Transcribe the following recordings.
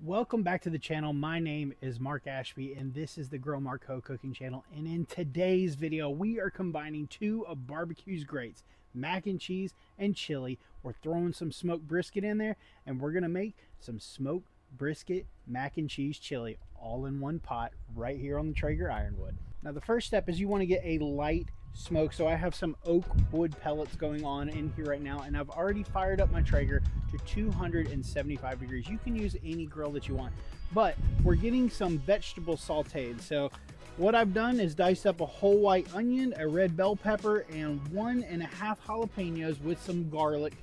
Welcome back to the channel. My name is Mark Ashby and this is the Grill Marco cooking channel. And in today's video, we are combining two of barbecue's greats, mac and cheese and chili. We're throwing some smoked brisket in there and we're gonna make some smoked brisket mac and cheese chili all in one pot right here on the Traeger Ironwood. Now the first step is you want to get a light smoke. So I have some oak wood pellets going on in here right now, and I've already fired up my Traeger to 275 degrees. You can use any grill that you want, but we're getting some vegetable sauteed. So what I've done is diced up a whole white onion, a red bell pepper, and 1.5 jalapeños with some garlic.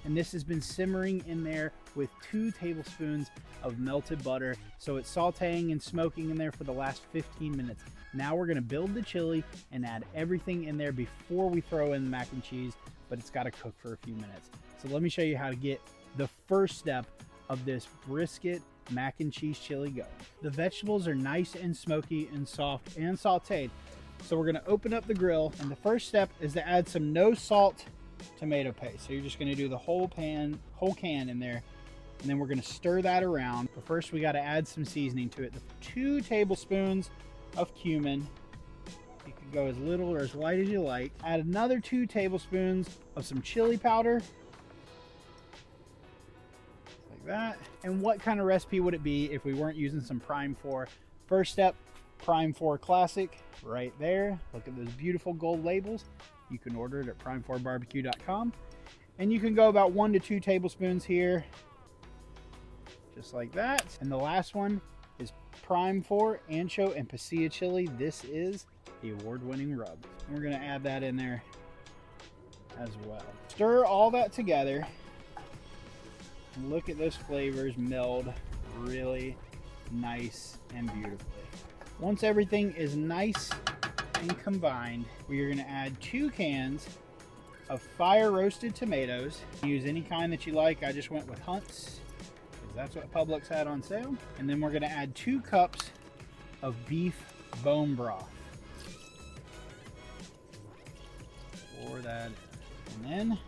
And this has been simmering in there with 2 tablespoons of melted butter. So it's sauteing and smoking in there for the last 15 minutes. Now we're gonna build the chili and add everything in there before we throw in the mac and cheese, but it's gotta cook for a few minutes. So let me show you how to get the first step of this brisket mac and cheese chili going. The vegetables are nice and smoky and soft and sauteed. So we're gonna open up the grill, and the first step is to add some no salt tomato paste. So you're just gonna do the whole can in there, and then we're gonna stir that around. But first we gotta add some seasoning to it. 2 tablespoons of cumin. You can go as little or as light as you like. Add another 2 tablespoons of some chili powder. Like that. And what kind of recipe would it be if we weren't using some Prime 4? First step, Prime 4 Classic, right there. Look at those beautiful gold labels. You can order it at prime4barbecue.com. And you can go about 1 to 2 tablespoons here. Just like that. And the last one is Prime 4 Ancho and Pasilla chili. This is the award-winning rub. And we're gonna add that in there as well. Stir all that together. Look at those flavors meld really nice and beautifully. Once everything is nice and combined, we are gonna add 2 cans of fire roasted tomatoes. Use any kind that you like. I just went with Hunt's. That's what Publix had on sale. And then we're gonna add 2 cups of beef bone broth. Pour that in. And then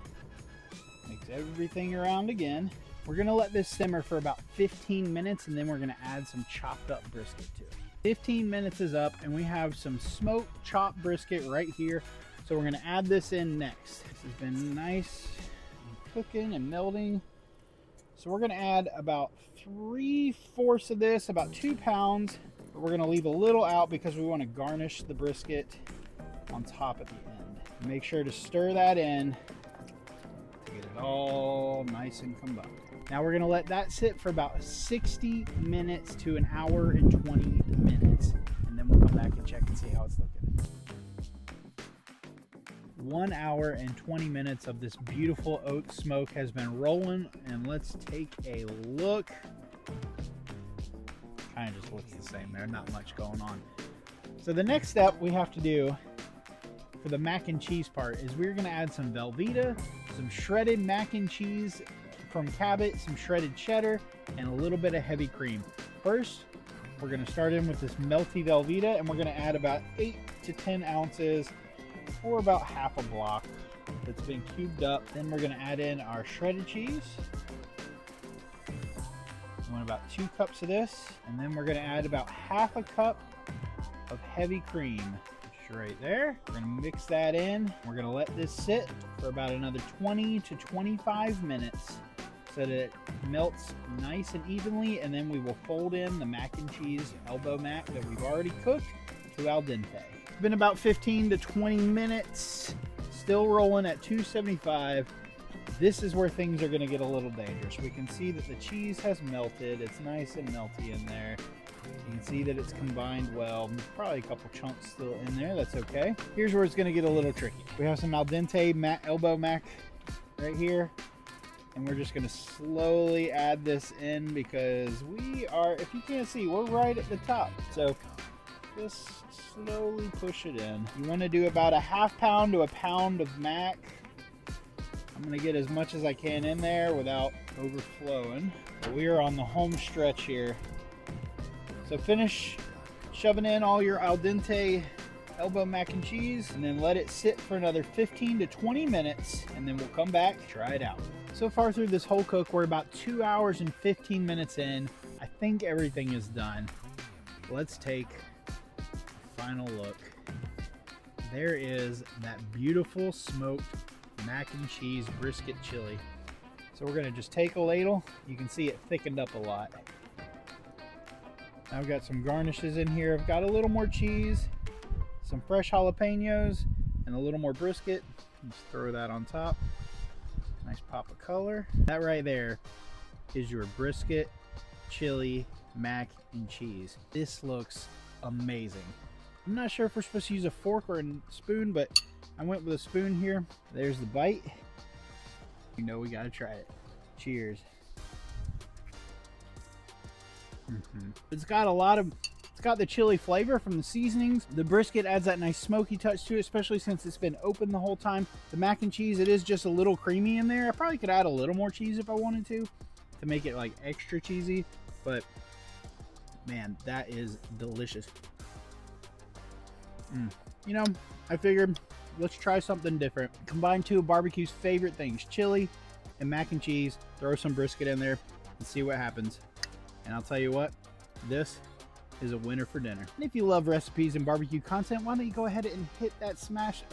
mix everything around again. We're gonna let this simmer for about 15 minutes, and then we're gonna add some chopped up brisket to it. 15 minutes is up and we have some smoked chopped brisket right here. So we're gonna add this in next. This has been nice and cooking and melting. So we're gonna add about 3/4 of this, about 2 pounds. But we're gonna leave a little out because we wanna garnish the brisket on top at the end. Make sure to stir that in to get it all nice and combined. Now we're gonna let that sit for about 60 minutes to 1 hour and 20 minutes. And then we'll come back and check and see how it's looking. 1 hour and 20 minutes of this beautiful oak smoke has been rolling, and let's take a look. Kind of just looks the same there, not much going on. So the next step we have to do for the mac and cheese part is we're gonna add some Velveeta, some shredded mac and cheese from Cabot, some shredded cheddar, and a little bit of heavy cream. First, we're gonna start in with this melty Velveeta, and we're gonna add about 8 to 10 ounces or about half a block that's been cubed up. Then we're gonna add in our shredded cheese. We want about 2 cups of this. And then we're gonna add about half a cup of heavy cream, which is right there. We're gonna mix that in. We're gonna let this sit for about another 20 to 25 minutes so that it melts nice and evenly. And then we will fold in the mac and cheese elbow mac that we've already cooked to al dente. It's been about 15 to 20 minutes, still rolling at 275. This is where things are gonna get a little dangerous. We can see that the cheese has melted. It's nice and melty in there. You can see that it's combined well. There's probably a couple chunks still in there, that's okay. Here's where it's gonna get a little tricky. We have some al dente elbow mac right here, and we're just gonna slowly add this in because we are, if you can't see, we're right at the top. So just slowly push it in. You want to do about a ½ pound to a pound of mac. I'm going to get as much as I can in there without overflowing. But we are on the home stretch here. So finish shoving in all your al dente elbow mac and cheese, and then let it sit for another 15 to 20 minutes, and then we'll come back, try it out. So far through this whole cook, we're about 2 hours and 15 minutes in. I think everything is done. Let's take a final look. There is that beautiful smoked mac and cheese brisket chili. So we're gonna just take a ladle. You can see it thickened up a lot. I've got some garnishes in here. I've got a little more cheese, some fresh jalapeños, and a little more brisket. Just throw that on top. Nice pop of color. That right there is your brisket, chili, mac and cheese. This looks amazing. I'm not sure if we're supposed to use a fork or a spoon, but I went with a spoon here. There's the bite. You know we gotta try it. Cheers. It's got the chili flavor from the seasonings. The brisket adds that nice smoky touch to it, especially since it's been open the whole time. The mac and cheese, it is just a little creamy in there. I probably could add a little more cheese if I wanted to make it like extra cheesy, but man, that is delicious. You know, I figured let's try something different. Combine two of barbecue's favorite things, chili and mac and cheese. Throw some brisket in there and see what happens. And I'll tell you what, this is a winner for dinner. And if you love recipes and barbecue content, why don't you go ahead and hit that smash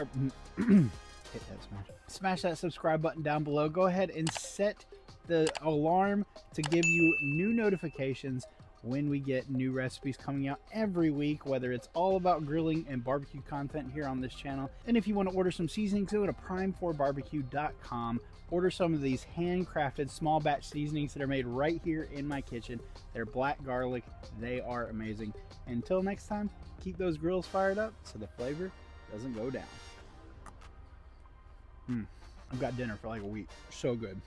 that subscribe button down below. Go ahead and set the alarm to give you new notifications when we get new recipes coming out every week, whether it's all about grilling and barbecue content here on this channel. And if you want to order some seasonings, go to prime4barbecue.com. Order some of these handcrafted small batch seasonings that are made right here in my kitchen. They're black garlic. They are amazing. Until next time, keep those grills fired up so the flavor doesn't go down. I've got dinner for like a week. So good.